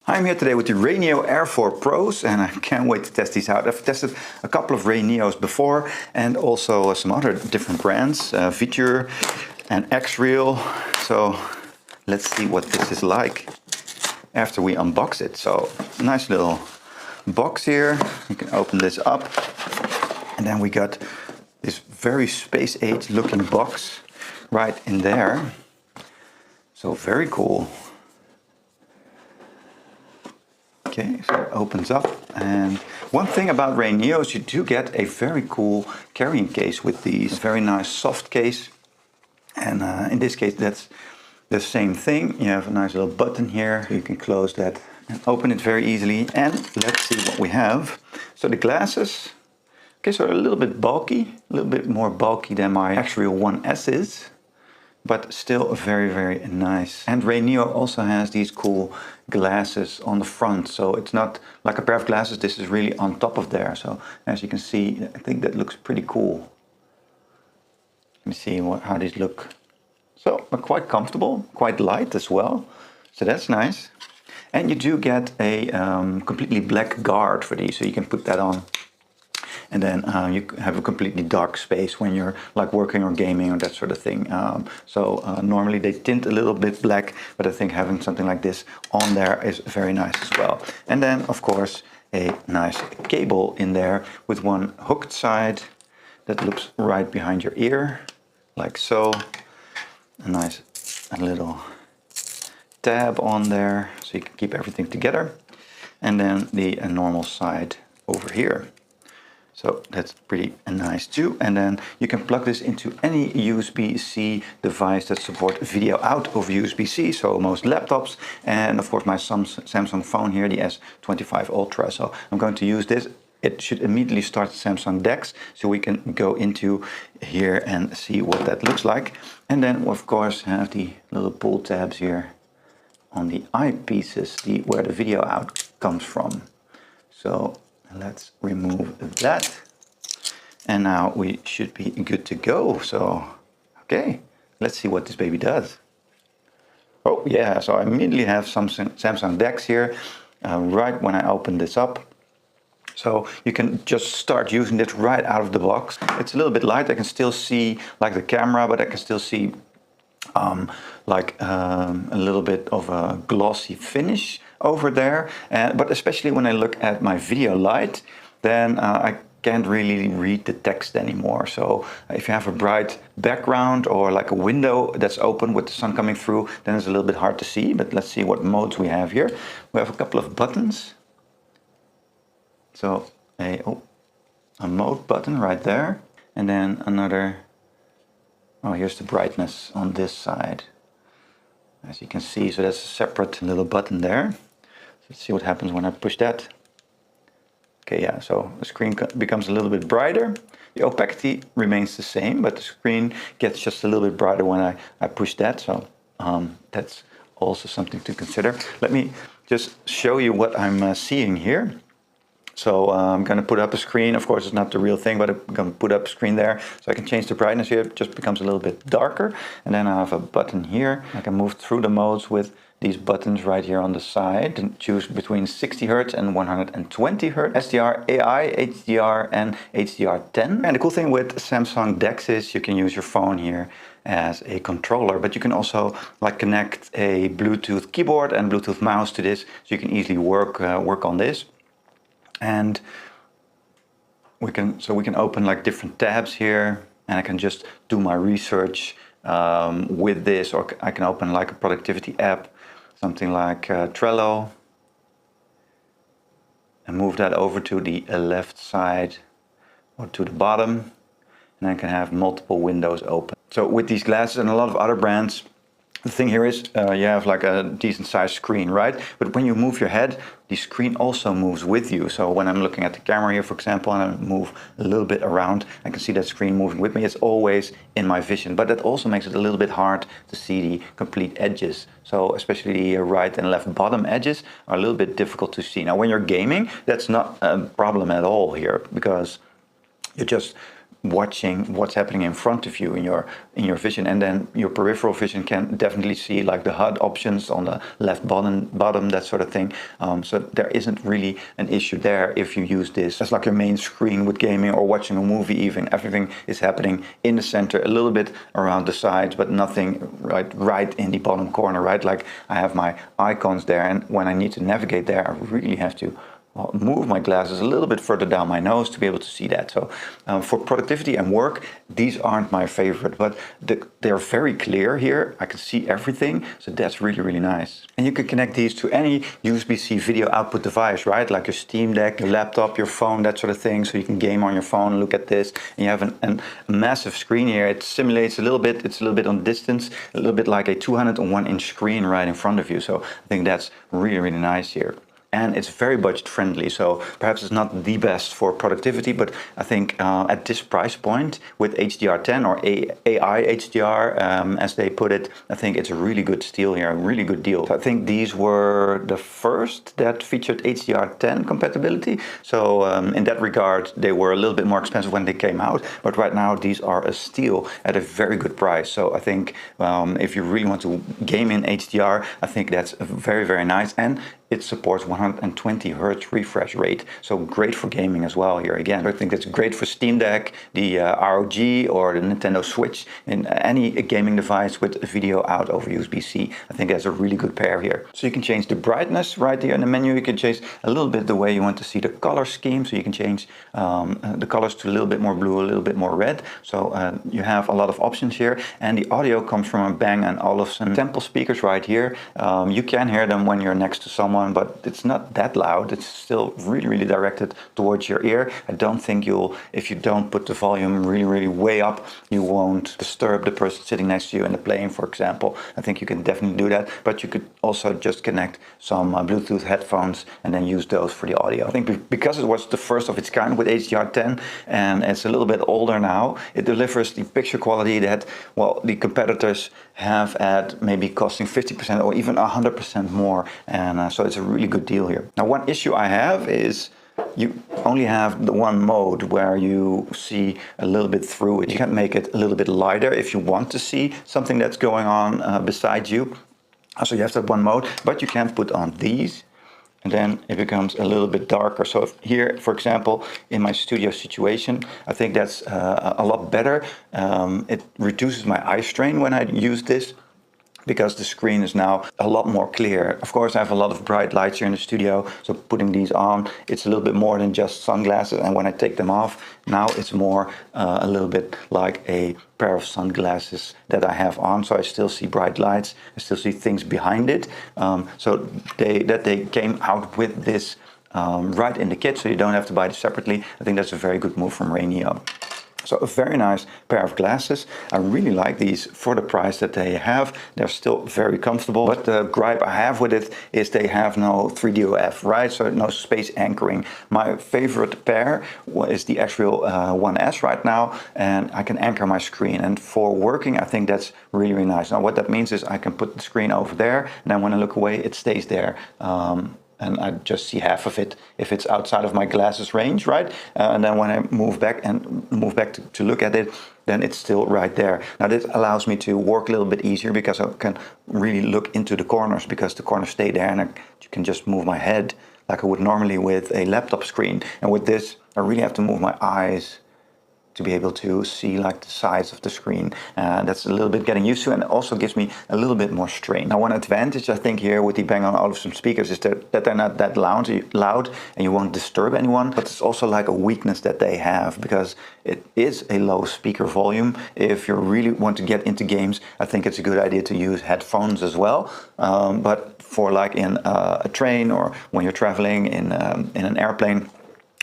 I'm here today with the Rayneo Air 4 Pros and I can't wait to test these out. I've tested a couple of Rayneos before and also some other different brands, Feature and XREAL. So let's see what this is like after we unbox it. So nice little box here. You can open this up and then we got this very space age looking box right in there. So very cool. Okay, so it opens up, and one thing about Rayneos, you do get a very cool carrying case with these. Very nice soft case, and in this case that's the same thing. You have a nice little button here, you can close that and open it very easily. And let's see what we have. So the glasses, okay, so a little bit bulky, a little bit more bulky than my XREAL 1S is, but still very, very nice. And Rayneo also has these cool glasses on the front, so it's not like a pair of glasses, this is really on top of there. So as you can see, I think that looks pretty cool. Let me see how these look. So quite comfortable, quite light as well, so that's nice. And you do get a completely black guard for these, so you can put that on. And then you have a completely dark space when you're like working or gaming or that sort of thing. Normally they tint a little bit black, but I think having something like this on there is very nice as well. And then of course a nice cable in there with one hooked side that looks right behind your ear, like so. A nice little tab on there so you can keep everything together. And then the normal side over here. So that's pretty nice too. And then you can plug this into any USB-C device that supports video out over USB-C, so most laptops, and of course my Samsung phone here, the S25 Ultra. So I'm going to use this. It should immediately start Samsung DeX, so we can go into here and see what that looks like. And then of course have the little pull tabs here on the eyepieces, where the video out comes from. So let's remove that. And now we should be good to go. So, okay, let's see what this baby does. Oh yeah, so I immediately have some Samsung DeX here, right when I open this up. So you can just start using it right out of the box. It's a little bit light, I can still see like the camera, but I can still see a little bit of a glossy finish over there. But especially when I look at my video light, then I can't really read the text anymore. So if you have a bright background or like a window that's open with the sun coming through, then it's a little bit hard to see. But let's see what modes we have here. We have a couple of buttons. So a mode button right there. And then another, oh, here's the brightness on this side. As you can see, so that's a separate little button there. Let's see what happens when I push that. Okay, yeah, so the screen becomes a little bit brighter. The opacity remains the same, but the screen gets just a little bit brighter when I push that. So that's also something to consider. Let me just show you what I'm seeing here. So I'm going to put up a screen. Of course, it's not the real thing, but I'm going to put up a screen there. So I can change the brightness here. It just becomes a little bit darker. And then I have a button here. I can move through the modes with these buttons right here on the side and choose between 60 Hz and 120 Hz, SDR AI, HDR and HDR10. And the cool thing with Samsung DeX is you can use your phone here as a controller, but you can also like connect a Bluetooth keyboard and Bluetooth mouse to this, so you can easily work on this. And we can open like different tabs here, and I can just do my research with this, or I can open like a productivity app, something like Trello, and move that over to the left side or to the bottom, and I can have multiple windows open. So with these glasses and a lot of other brands, the thing here is you have like a decent sized screen, right? But when you move your head, the screen also moves with you. So when I'm looking at the camera here, for example, and I move a little bit around, I can see that screen moving with me. It's always in my vision, but that also makes it a little bit hard to see the complete edges. So especially the right and left bottom edges are a little bit difficult to see. Now when you're gaming, that's not a problem at all here, because you just watching what's happening in front of you in your vision, and then your peripheral vision can definitely see like the HUD options on the left bottom, that sort of thing. So there isn't really an issue there if you use this as like your main screen with gaming or watching a movie. Even everything is happening in the center, a little bit around the sides, but nothing right in the bottom corner, right? Like I have my icons there, and when I need to navigate there, I really have to move my glasses a little bit further down my nose to be able to see that. So for productivity and work, these aren't my favorite, but they're very clear here. I can see everything, so that's really, really nice. And you can connect these to any USB-C video output device, right? Like your Steam Deck, your laptop, your phone, that sort of thing. So you can game on your phone, look at this, and you have a massive screen here. It simulates a little bit, it's a little bit on distance, a little bit like a 201-inch screen right in front of you. So I think that's really, really nice here. And it's very budget friendly, so perhaps it's not the best for productivity, but I think at this price point with HDR10 or AI HDR, as they put it, I think it's a really good steal here, a really good deal. So I think these were the first that featured HDR10 compatibility. So in that regard, they were a little bit more expensive when they came out, but right now these are a steal at a very good price. So I think if you really want to game in HDR, I think that's very, very nice. And it supports 120 Hz refresh rate, so great for gaming as well here again. I think it's great for Steam Deck, the ROG or the Nintendo Switch, in any gaming device with video out over USB-C. I think that's a really good pair here. So you can change the brightness right here in the menu. You can change a little bit the way you want to see the color scheme, so you can change the colors to a little bit more blue, a little bit more red. So you have a lot of options here, and the audio comes from a Bang & Olufsen Temple speakers right here. You can hear them when you're next to someone, but it's not that loud. It's still really, really directed towards your ear. I don't think if you don't put the volume really, really way up, you won't disturb the person sitting next to you in the plane, for example. I think you can definitely do that, but you could also just connect some Bluetooth headphones and then use those for the audio. I think because it was the first of its kind with HDR10 and it's a little bit older now, it delivers the picture quality that, well, the competitors have at maybe costing 50% or even 100% more, and so it's a really good deal here. Now, one issue I have is you only have the one mode where you see a little bit through it. You can make it a little bit lighter if you want to see something that's going on beside you. So you have that one mode, but you can put on these, and then it becomes a little bit darker. So if here, for example, in my studio situation, I think that's a lot better. It reduces my eye strain when I use this, because the screen is now a lot more clear. Of course, I have a lot of bright lights here in the studio, so putting these on, it's a little bit more than just sunglasses, and when I take them off, now it's more a little bit like a pair of sunglasses that I have on, so I still see bright lights, I still see things behind it. So they came out with this right in the kit, so you don't have to buy it separately. I think that's a very good move from Rayneo. So a very nice pair of glasses. I really like these for the price that they have. They're still very comfortable, but the gripe I have with it is they have no 3DOF, right? So no space anchoring. My favorite pair is the XREAL 1S right now, and I can anchor my screen. And for working, I think that's really, really nice. Now what that means is I can put the screen over there, and then when I look away, it stays there. And I just see half of it if it's outside of my glasses range, right? And then when I move back to look at it, then it's still right there. Now this allows me to work a little bit easier because I can really look into the corners, because the corners stay there, and you can just move my head like I would normally with a laptop screen. And with this, I really have to move my eyes to be able to see like the size of the screen. That's a little bit getting used to, and it also gives me a little bit more strain. Now, one advantage I think here with the Bang & Olufsen speakers is that they're not that loud and you won't disturb anyone, but it's also like a weakness that they have, because it is a low speaker volume. If you really want to get into games, I think it's a good idea to use headphones as well. But for like in a train or when you're traveling in an airplane,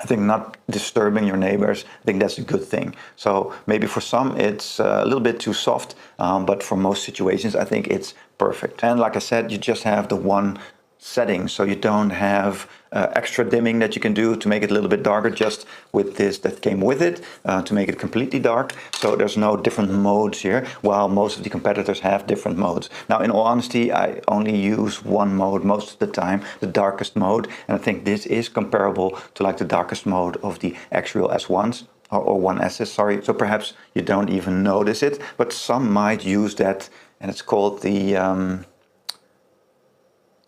I think not disturbing your neighbors, I think that's a good thing. So maybe for some it's a little bit too soft, but for most situations I think it's perfect. And like I said, you just have the one setting, so you don't have extra dimming that you can do to make it a little bit darker, just with this that came with it to make it completely dark. So there's no different modes here, while most of the competitors have different modes. Now, in all honesty, I only use one mode most of the time, the darkest mode, and I think this is comparable to like the darkest mode of the XREAL S1s. or 1S, sorry. So perhaps you don't even notice it, but some might use that, and it's called the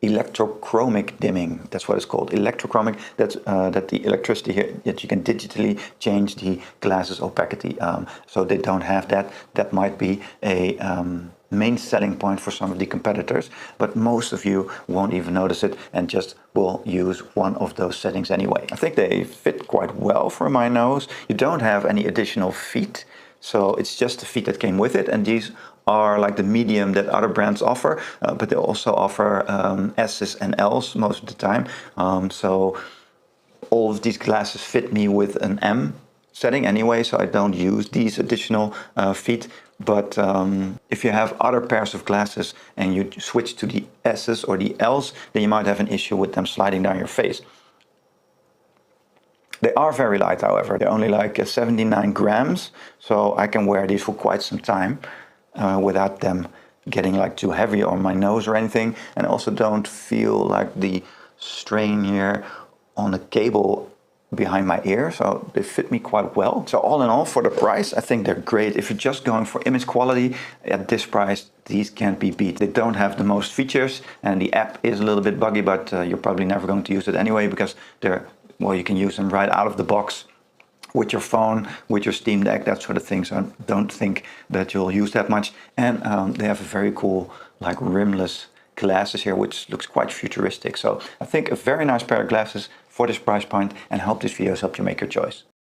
electrochromic dimming. That's what it's called, electrochromic. That's that the electricity here, that you can digitally change the glasses opacity. So they don't have that. That might be a main selling point for some of the competitors, but most of you won't even notice it and just will use one of those settings anyway. I think they fit quite well for my nose. You don't have any additional feet, so it's just the feet that came with it, and these are like the medium that other brands offer, but they also offer S's and L's most of the time. So all of these glasses fit me with an M setting anyway, so I don't use these additional feet. But if you have other pairs of glasses and you switch to the S's or the L's, then you might have an issue with them sliding down your face. They are very light, however. They're only like 79 grams, so I can wear these for quite some time without them getting like too heavy on my nose or anything. And I also don't feel like the strain here on the cable behind my ear, so they fit me quite well. So all in all, for the price, I think they're great. If you're just going for image quality at this price, these can't be beat. They don't have the most features, and the app is a little bit buggy, but you're probably never going to use it anyway, because they're, well, you can use them right out of the box with your phone, with your Steam Deck, that sort of thing. So I don't think that you'll use that much. And they have a very cool, like, rimless glasses here, which looks quite futuristic. So I think a very nice pair of glasses for this price point, and I hope this video has helped you make your choice.